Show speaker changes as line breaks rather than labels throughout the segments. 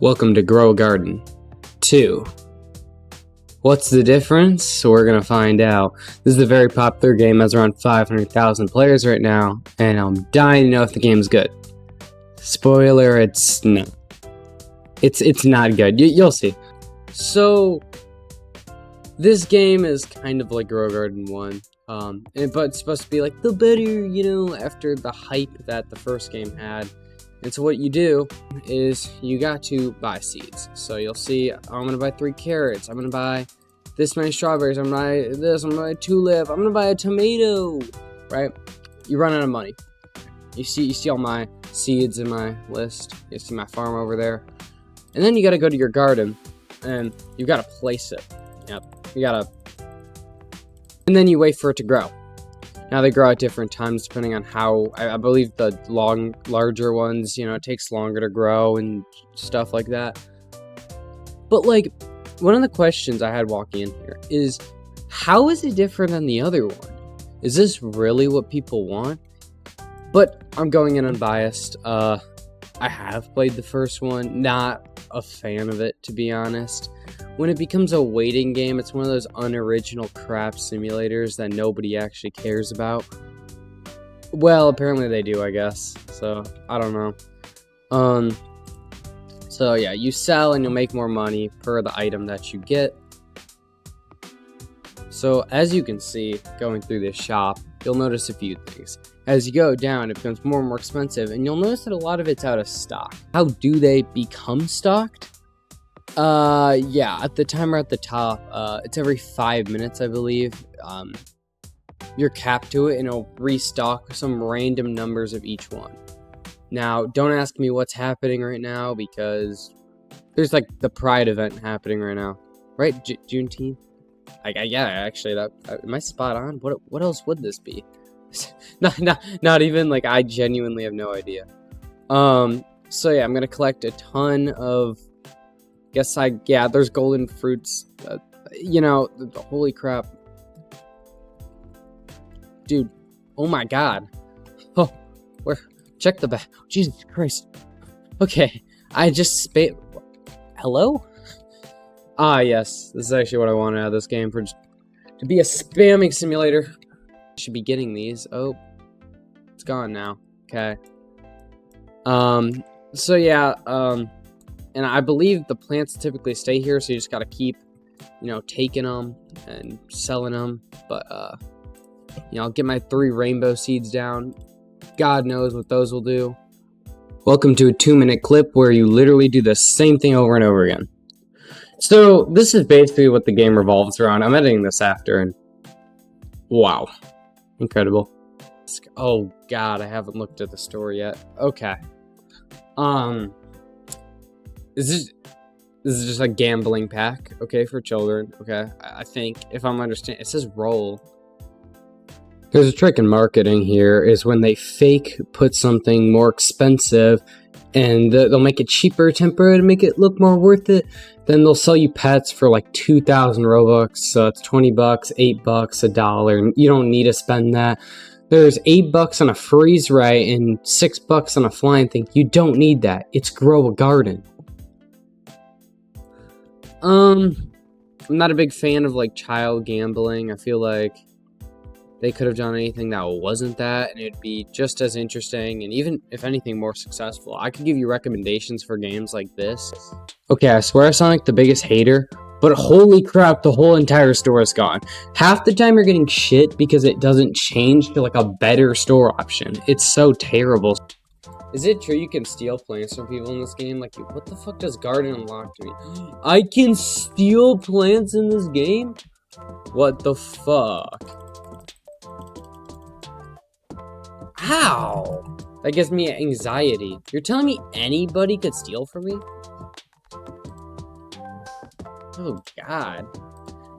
Welcome to Grow a Garden 2. What's the difference? So we're going to find out. This is a very popular game, has around 500,000 players right now, and I'm dying to know if the game's good. Spoiler, it's no. It's not good. You'll see. So, this game is kind of like Grow a Garden 1, but it's supposed to be like the better, after the hype that the first game had. And so what you do is you got to buy seeds. So you'll see, I'm going to buy 3 carrots. I'm going to buy this many strawberries. I'm going to buy this. I'm going to buy a tulip. I'm going to buy a tomato, right? You run out of money. You see all my seeds in my list. You see my farm over there. And then you got to go to your garden and you got to place it. Yep. And then you wait for it to grow. Now they grow at different times depending on how, I believe the larger ones, it takes longer to grow and stuff like that. But one of the questions I had walking in here is, how is it different than the other one? Is this really what people want? But I'm going in unbiased. I have played the first one, not a fan of it, to be honest. When it becomes a waiting game, it's one of those unoriginal crap simulators that nobody actually cares about. Well, apparently they do, I guess. So, I don't know. So yeah, you sell and you'll make more money per the item that you get. So, as you can see, going through this shop, you'll notice a few things. As you go down, it becomes more and more expensive, and you'll notice that a lot of it's out of stock. How do they become stocked? Yeah, at the timer at the top, it's every 5 minutes, I believe. You're capped to it, and it'll restock some random numbers of each one. Now, don't ask me what's happening right now, because there's, the Pride event happening right now. Right? Juneteenth? Yeah, actually, am I spot on? What else would this be? not even, I genuinely have no idea. So yeah, I'm gonna collect a ton of... there's golden fruits. Holy crap. Dude, oh my god. Oh, check the back. Jesus Christ. Okay, I just Hello? Ah, yes, this is actually what I wanted out of this game, to be a spamming simulator. Should be getting these. Oh, it's gone now. Okay. So yeah, and I believe the plants typically stay here, so you just gotta keep, taking them and selling them. But, I'll get my 3 rainbow seeds down. God knows what those will do. Welcome to a 2-minute clip where you literally do the same thing over and over again. So, this is basically what the game revolves around. I'm editing this after, and wow. Incredible. Oh, God, I haven't looked at the store yet. Okay. This is just a gambling pack, okay, for children, okay? I think, if I'm understanding, it says roll. There's a trick in marketing here, is when they fake put something more expensive, and they'll make it cheaper temporarily to make it look more worth it, then they'll sell you pets for 2,000 Robux, so it's 20 bucks, 8 bucks, $1, and you don't need to spend that. There's 8 bucks on a freeze ray and 6 bucks on a flying thing. You don't need that. It's Grow a Garden. I'm not a big fan of child gambling. I feel like they could have done anything that wasn't that, and it'd be just as interesting, and even if anything more successful. I could give you recommendations for games like this. Okay, I swear I sound like the biggest hater, but holy crap, the whole entire store is gone. Half the time you're getting shit because it doesn't change to a better store option. It's so terrible. Is it true you can steal plants from people in this game? What the fuck does garden unlock to me? I can steal plants in this game? What the fuck? How? That gives me anxiety. You're telling me anybody could steal from me? Oh, God.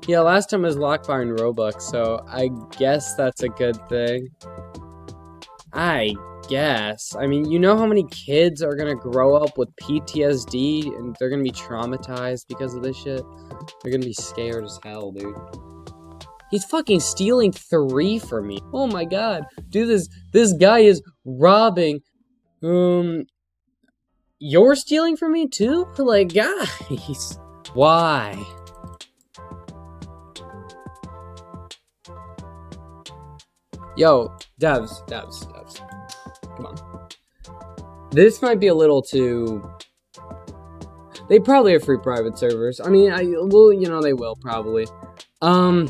Yeah, last time was locked behind Robux, so I guess that's a good thing. I guess. I mean, you know how many kids are gonna grow up with PTSD and they're gonna be traumatized because of this shit? They're gonna be scared as hell, dude. He's fucking stealing 3 from me. Oh my god. Dude, this guy is robbing, you're stealing from me too? Like, guys, why? Yo, devs. Come on. This might be a little too... They probably have free private servers. I mean, they will probably. Why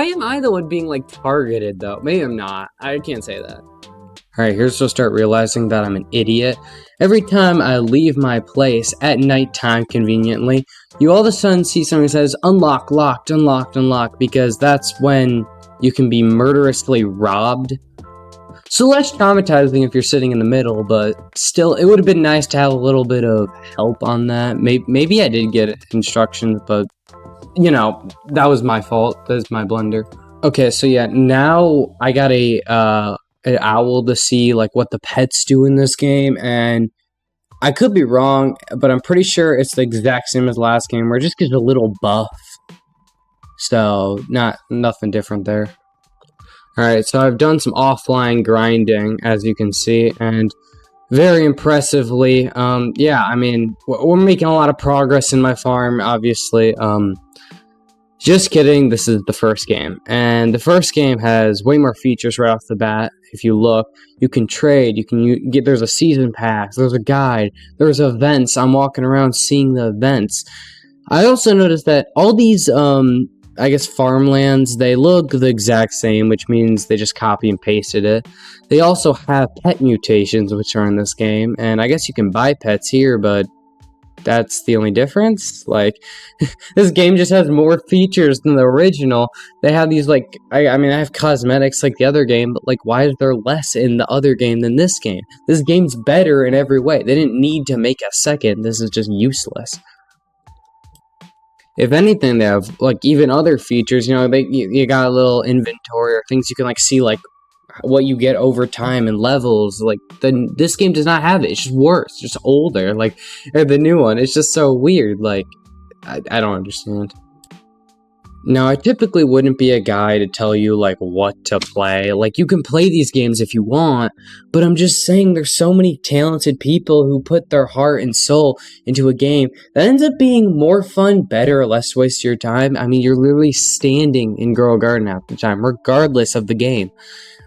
am I the one being, like, targeted, though? Maybe I'm not. I can't say that. Alright, here's to start realizing that I'm an idiot. Every time I leave my place at nighttime, conveniently, you all of a sudden see something that says, unlock, locked, unlocked, unlocked, because that's when you can be murderously robbed. So less traumatizing if you're sitting in the middle, but still, it would have been nice to have a little bit of help on that. Maybe I did get instructions, but, that was my fault. That was my blunder. Okay, so yeah, now I got an owl to see, like, what the pets do in this game, and I could be wrong, but I'm pretty sure it's the exact same as last game, where it just gives a little buff. So, nothing different there. Alright, so I've done some offline grinding, as you can see, and very impressively, yeah, I mean, we're making a lot of progress in my farm, obviously. Just kidding, this is the first game, and the first game has way more features right off the bat. If you look, you can trade, there's a season pass, there's a guide, there's events. I'm walking around seeing the events. I also noticed that all these, I guess farmlands, they look the exact same, which means they just copy and pasted it. They also have pet mutations, which are in this game, and I guess you can buy pets here, but that's the only difference. Like, this game just has more features than the original. They have these, like, I mean, I have cosmetics like the other game, but, like, why is there less in the other game than this game? This game's better in every way. They didn't need to make a second. This is just useless. If anything, they have, like, even other features, you got a little inventory or things you can, like, see, like, what you get over time and levels. Like, this game does not have it. It's just worse, just older, like, or the new one. It's just so weird, like, I don't understand. Now, I typically wouldn't be a guy to tell you, like, what to play. Like, you can play these games if you want, but I'm just saying there's so many talented people who put their heart and soul into a game that ends up being more fun, better, or less waste of your time. I mean, you're literally standing in Girl Garden half the time, regardless of the game.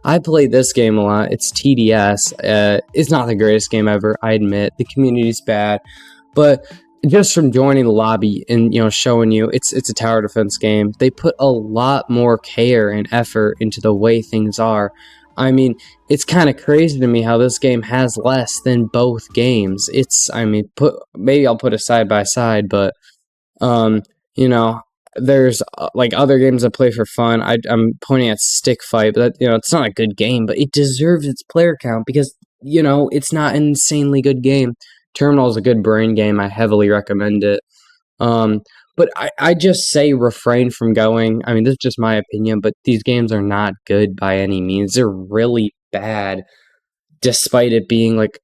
I played this game a lot. It's TDS. It's not the greatest game ever, I admit. The community's bad, but just from joining the lobby and showing you it's a tower defense game, they put a lot more care and effort into the way things are. I mean, it's kind of crazy to me how this game has less than both games. Maybe I'll put it side by side, but there's like other games I play for fun. I'm pointing at Stick Fight, but it's not a good game, but it deserves its player count because it's not an insanely good game. Terminal is a good brain game. I heavily recommend it. But I just say refrain from going. I mean, this is just my opinion, but these games are not good by any means. They're really bad, despite it being like,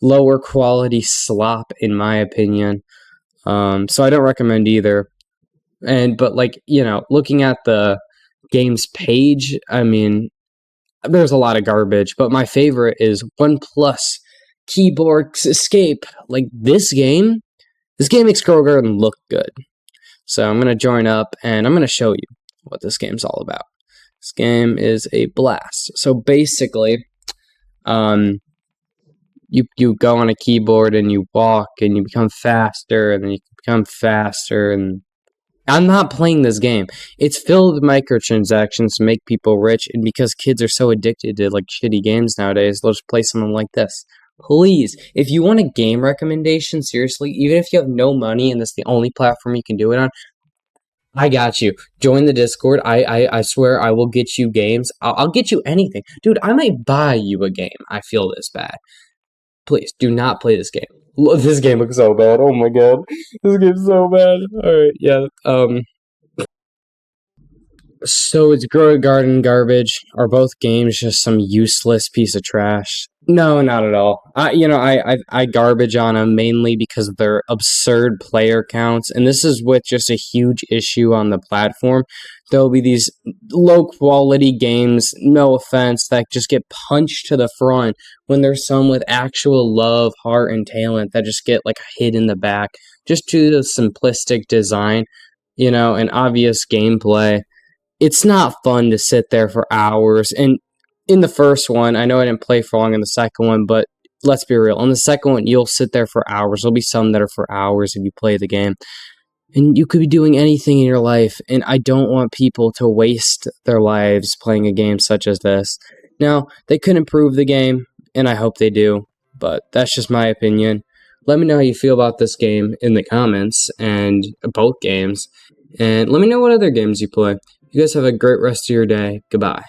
lower quality slop, in my opinion. So I don't recommend either. But looking at the game's page, I mean, there's a lot of garbage, but my favorite is OnePlus Keyboard's Escape. Like, this game makes Girl Garden look good. So I'm going to join up, and I'm going to show you what this game's all about. This game is a blast. So basically, you go on a keyboard, and you walk, and you become faster, and then you become faster, and I'm not playing this game. It's filled with microtransactions to make people rich, and because kids are so addicted to, like, shitty games nowadays, they'll just play something like this. Please, if you want a game recommendation, seriously, even if you have no money and this is the only platform you can do it on, I got you. Join the Discord. I swear I will get you games. I'll get you anything. Dude, I might buy you a game. I feel this bad. Please, do not play this game. This game looks so bad. Oh my god. This game's so bad. Alright, yeah. So it's Grow a Garden garbage? Are both games just some useless piece of trash? No, not at all. I garbage on them mainly because of their absurd player counts, and this is with just a huge issue on the platform. There'll be these low quality games, no offense, that just get punched to the front when there's some with actual love, heart, and talent that just get like a hit in the back just due to the simplistic design, and obvious gameplay. It's not fun to sit there for hours. And in the first one, I know I didn't play for long in the second one, but let's be real. On the second one, you'll sit there for hours. There'll be some that are for hours if you play the game. And you could be doing anything in your life, and I don't want people to waste their lives playing a game such as this. Now, they could improve the game, and I hope they do, but that's just my opinion. Let me know how you feel about this game in the comments, and both games, and let me know what other games you play. You guys have a great rest of your day. Goodbye.